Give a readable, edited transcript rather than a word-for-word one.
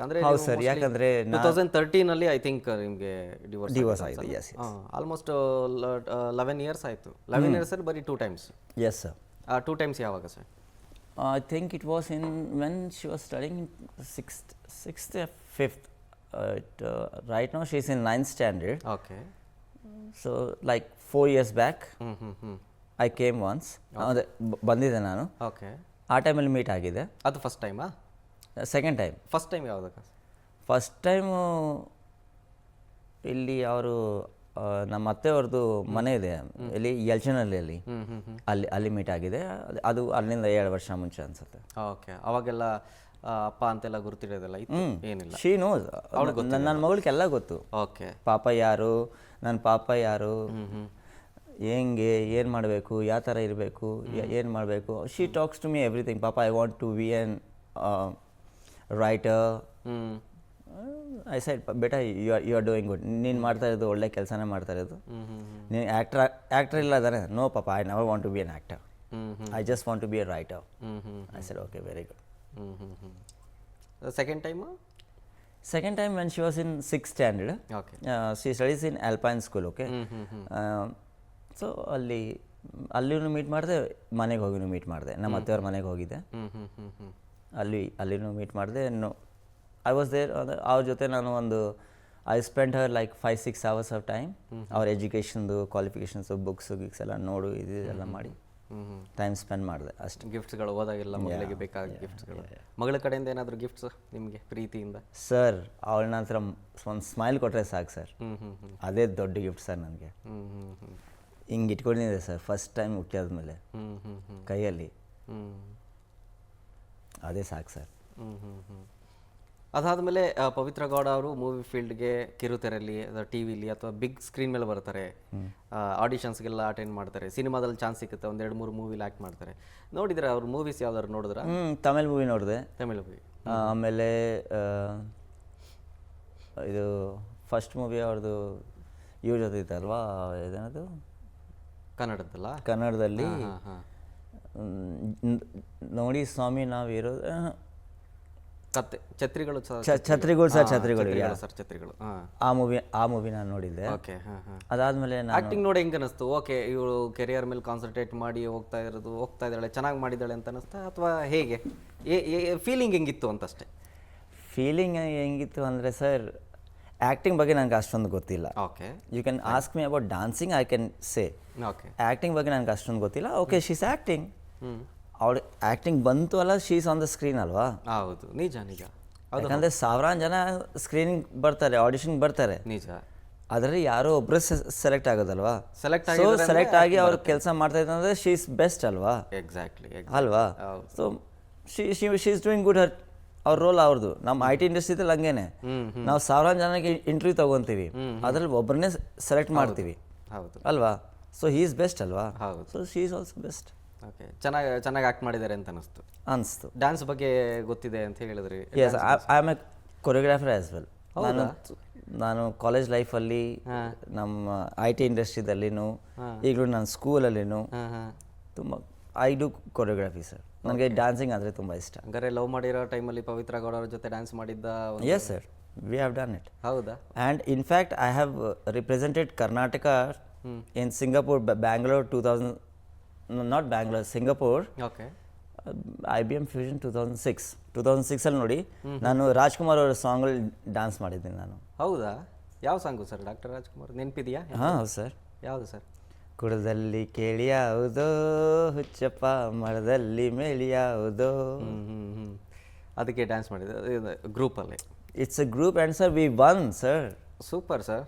ಅಂದರೆ ಹೌದು ಸರ್, ಯಾಕಂದರೆ 2013 ಐ ಥಿಂಕ್ ನಿಮಗೆ ಡಿವೋರ್ಸ್ ಆಯಿತು. ಎಸ್ ಆಲ್ಮೋಸ್ಟ್ 11 ಇಯರ್ಸ್ ಆಯಿತು. 11 ಇಯರ್ಸ್ ಸರ್, ಬರೀ 2 ಟೈಮ್ಸ್. Yes sir. 2 ಟೈಮ್ಸ್ ಯಾವಾಗ sir? I think it was in when she was studying in sixth or fifth. Right now she's in 9th standard. Okay. So like 4 years back, I came once. ಅದೇ ಬಂದಿದ್ದೆ ನಾನು. Okay. ಆ ಟೈಮಲ್ಲಿ meet ಆಗಿದೆ. ಅದು first ಟೈಮಾ? Second time. First time ಯಾವಾಗ? First time ಇಲ್ಲಿ ಅವರು ನಮ್ಮ ಅತ್ತೆಯವ್ರದ್ದು ಮನೆ ಇದೆ ಇಲ್ಲಿ ಯಲ್ಚನಲ್ಲಿ, ಅಲ್ಲಿ ಮೀಟ್ ಆಗಿದೆ. ಅದು ಅಲ್ಲಿಂದ 7 ವರ್ಷ ಮುಂಚೆ ಅನ್ಸುತ್ತೆ. ಓಕೆ. ಅವಾಗೆಲ್ಲ ಅಪ್ಪ ಅಂತೆಲ್ಲ ಗುರುತಿರೋದೆಲ್ಲ ಇತ್ತು? ಏನಿಲ್ಲ, ಶಿ ನೋಸ್. ನನ್ನ ಮಗಳಿಗೆಲ್ಲ ಗೊತ್ತು. ಓಕೆ. ಪಾಪ ಯಾರು, ನನ್ನ ಪಾಪ ಯಾರು, ಹೆಂಗೆ, ಏನು ಮಾಡಬೇಕು, ಯಾವ ಥರ ಇರಬೇಕು, ಏನು ಮಾಡಬೇಕು. She talks to me everything. ಪಾಪ I want to be an writer. I said ಬೇಟ ಯು ಆರ್ ಡೂಯಿಂಗ್ ಗುಡ್. ನೀನು ಮಾಡ್ತಾ ಇರೋದು ಒಳ್ಳೆ ಕೆಲಸನೇ ಮಾಡ್ತಾ ಇರೋದು. ನೀನು ಆ್ಯಕ್ಟರ್ ಇಲ್ಲ ಅದಾರೆ? ನೋ ಪಾಪ, I never want to be an actor. I just want to be a writer. I side okay, very good. Second time? Second time when she was in 6th standard. Okay. She studies in Alpine School. Okay. So ಅಲ್ಲಿನೂ meet ಮಾಡಿದೆ, ಮನೆಗೆ ಹೋಗಿನೂ meet ಮಾಡಿದೆ. ನಮ್ಮ ಅತ್ತೆಯವ್ರ ಮನೆಗೆ ಹೋಗಿದ್ದೆ, ಅಲ್ಲಿನೂ meet ಮಾಡಿದೆ. I was there. ಅವ್ರ ಜೊತೆ ನಾನು I spend her like 5-6 hours of time. ಅವ್ರ ಎಜುಕೇಷನ್ದು ಕ್ವಾಲಿಫಿಕೇಷನ್ಸು ಬುಕ್ಸು ಗಿಕ್ಸ್ ಎಲ್ಲ ನೋಡು ಇದೆಲ್ಲ ಮಾಡಿ ಟೈಮ್ ಸ್ಪೆಂಡ್ ಮಾಡಿದೆ ಅಷ್ಟೇ. ಗಿಫ್ಟ್ಸ್ಗಳು ಹೋದಾಗೆಲ್ಲ ಮಗಳಿಗೆ ಬೇಕಾದ ಗಿಫ್ಟ್ಸ್ಗಳು. ಮಗಳ ಕಡೆಯಿಂದ ಏನಾದರೂ ಗಿಫ್ಟ್ಸ್ ನಿಮಗೆ ಪ್ರೀತಿಯಿಂದ? ಸರ್, ಅವಳನ್ನ ಹತ್ರ ಒಂದು ಸ್ಮೈಲ್ ಕೊಟ್ಟರೆ ಸಾಕು ಸರ್, ಅದೇ ದೊಡ್ಡ ಗಿಫ್ಟ್ ಸರ್ ನನಗೆ. ಹಿಂಗೆ ಇಟ್ಕೊಂಡಿದ್ದೆ ಸರ್ ಫಸ್ಟ್ ಟೈಮ್ ಹುಟ್ಟಿಯಾದ್ಮೇಲೆ ಕೈಯಲ್ಲಿ, ಅದೇ ಸಾಕು ಸರ್. ಅದಾದಮೇಲೆ ಪವಿತ್ರ ಗೌಡ ಅವರು ಮೂವಿ ಫೀಲ್ಡ್ಗೆ ಕಿರುತೆರೆಯಲ್ಲಿ ಅಥವಾ ಟಿ ವಿಲಿ ಅಥವಾ ಬಿಗ್ ಸ್ಕ್ರೀನ್ ಮೇಲೆ ಬರ್ತಾರೆ, ಆಡಿಷನ್ಸ್ಗೆಲ್ಲ ಅಟೆಂಡ್ ಮಾಡ್ತಾರೆ, ಸಿನಿಮಾದಲ್ಲಿ ಚಾನ್ಸ್ ಸಿಗುತ್ತೆ, 1-2-3 ಮೂವಿಲಿ ಆ್ಯಕ್ಟ್ ಮಾಡ್ತಾರೆ. ನೋಡಿದ್ರೆ ಅವ್ರ ಮೂವೀಸ್ ಯಾವ್ದಾದ್ರು ನೋಡಿದ್ರ? ತಮಿಳ್ ಮೂವಿ ನೋಡಿದೆ. ತಮಿಳ್ ಮೂವಿ. ಆಮೇಲೆ ಇದು ಫಸ್ಟ್ ಮೂವಿ ಅವ್ರದ್ದು ಇವ್ರ ಜೊತೆ ಇತ್ತಲ್ವಾ, ಇದೇನದು ಕನ್ನಡದ್ದಲ್ಲ? ಕನ್ನಡದಲ್ಲಿ ನೋಡಿ ಸ್ವಾಮಿ ನಾವಿರೋದು ಕತೆ ಛತ್ರಿಗಳು ಸರ್, ಛತ್ರಿಗಳು. ಆ ಮೂವಿ ನಾನು ನೋಡಿದ್ದೆ. ಓಕೆ. ಅದಾದ್ಮೇಲೆ ಆಕ್ಟಿಂಗ್ ನೋಡಿ ಹೆಂಗೆ ಅನಿಸ್ತು? ಓಕೆ, ಇವಳು ಕೆರಿಯರ್ ಮೇಲೆ ಕಾನ್ಸಂಟ್ರೇಟ್ ಮಾಡಿ ಹೋಗ್ತಾ ಇದ್ದಾಳೆ, ಚೆನ್ನಾಗಿ ಮಾಡಿದ್ದಾಳೆ ಅಂತ ಅನಿಸ್ತಾ, ಅಥವಾ ಹೇಗೆ ಫೀಲಿಂಗ್ ಹೆಂಗಿತ್ತು ಅಂತಷ್ಟೇ? ಫೀಲಿಂಗ್ ಹೆಂಗಿತ್ತು ಅಂದರೆ ಸರ್, ಆ್ಯಕ್ಟಿಂಗ್ ಬಗ್ಗೆ ನನಗೆ ಅಷ್ಟೊಂದು ಗೊತ್ತಿಲ್ಲ. Okay. You can ask me about dancing, I can say. Okay. Acting ಬಗ್ಗೆ ನನಗೆ ಅಷ್ಟೊಂದು ಗೊತ್ತಿಲ್ಲ. Okay, she's acting. ಅವಳು ಆ್ಯಕ್ಟಿಂಗ್ ಬಂತು ಅಲ್ಲ, ಶೀಸ್ ಆನ್ ದ ಸ್ಕ್ರೀನ್ ಅಲ್ವಾ? ಹೌದು, ನಿಜ. ಯಾಕಂದರೆ ಸಾವಿರಾರು ಜನ ಸ್ಕ್ರೀನಿಂಗ್ ಬರ್ತಾರೆ, ಆಡಿಷನ್ಗೆ ಬರ್ತಾರೆ. ನಿಜ. ಅದರಲ್ಲಿ ಯಾರೋ ಒಬ್ಬರು ಸೆಲೆಕ್ಟ್ ಆಗೋದಲ್ವಾ? ಸೆಲೆಕ್ಟ್ ಆಗಿ ಅವ್ರು ಕೆಲಸ ಮಾಡ್ತಾ ಇದ್ದಾರೆ, ಶೀಸ್ ಬೆಸ್ಟ್ ಅಲ್ವಾ? ಎಕ್ಸಾಕ್ಟ್ಲಿ ಅಲ್ವಾ? ಸೊ ಶೀಸ್ ಡೂಯಿಂಗ್ ಗುಡ್ ಅವ್ರ ರೋಲ್ ಅವ್ರದ್ದು. ನಮ್ಮ IT ಇಂಡಸ್ಟ್ರಿದಲ್ಲಿ ಹಂಗೇನೆ, ನಾವು ಸಾವಿರಾರು ಜನಕ್ಕೆ ಇಂಟರ್ವ್ಯೂ ತಗೊಂತೀವಿ, ಅದರಲ್ಲಿ ಒಬ್ಬರನ್ನೇ ಸೆಲೆಕ್ಟ್ ಮಾಡ್ತೀವಿ ಅಲ್ವಾ? ಸೊ ಹೀ ಈಸ್ ಬೆಸ್ಟ್ ಅಲ್ವಾ? So she is also best. Okay. ಚೆನ್ನಾಗಿ ಆ್ಯಕ್ಟ್ ಮಾಡಿದ್ದಾರೆ ಅಂತ ಅನಿಸ್ತು. ಡ್ಯಾನ್ಸ್ ಬಗ್ಗೆ ಗೊತ್ತಿದೆ ಅಂತ ಹೇಳಿದ್ರಿ. Yes, I am a choreographer as well. ನಾನು ಕಾಲೇಜ್ ಲೈಫಲ್ಲಿ, ನಮ್ಮ IT ಇಂಡಸ್ಟ್ರಿದಲ್ಲಿನೂ, ಈಗಲೂ ನನ್ನ ಸ್ಕೂಲಲ್ಲಿನೂ ತುಂಬ ಐ ಡೂ ಕೊರಿಯೋಗ್ರಫಿ ಸರ್. ನನಗೆ ಡ್ಯಾನ್ಸಿಂಗ್ ಅಂದರೆ ತುಂಬ ಇಷ್ಟ. ಹಂಗಾರೆ ಲವ್ ಮಾಡಿರೋ ಟೈಮಲ್ಲಿ ಪವಿತ್ರ ಗೌಡ ಅವ್ರ ಜೊತೆ ಡ್ಯಾನ್ಸ್ ಮಾಡಿದ್ದ? Yes sir, we have done it. ಹೌದಾ? And in fact I have represented Karnataka in Singapore, Bangalore 2000, not Bangalore, Singapore. Okay. IBM fusion 2006 ನೋಡಿ, ನಾನು ರಾಜ್ಕುಮಾರ್ ಅವರ ಸಾಂಗಲ್ಲಿ ಡ್ಯಾನ್ಸ್ ಮಾಡಿದ್ದೀನಿ ನಾನು. ಹೌದಾ? ಯಾವ ಸಾಂಗು ಸರ್? ಡಾಕ್ಟರ್ ರಾಜ್ಕುಮಾರ್ ನೆನಪಿದೆಯಾ? ಹೌದು ಸರ್. ಯಾವುದು ಸರ್? ಕುಡದಲ್ಲಿ ಕೇಳಿ ಯಾವುದೋ ಹುಚ್ಚಪ್ಪ, ಮರದಲ್ಲಿ ಮೇಳಿ ಯಾವುದೋ. ಅದಕ್ಕೆ ಡ್ಯಾನ್ಸ್ ಮಾಡಿದೆ ಗ್ರೂಪಲ್ಲಿ? It's a group and sir we won sir. Super sir.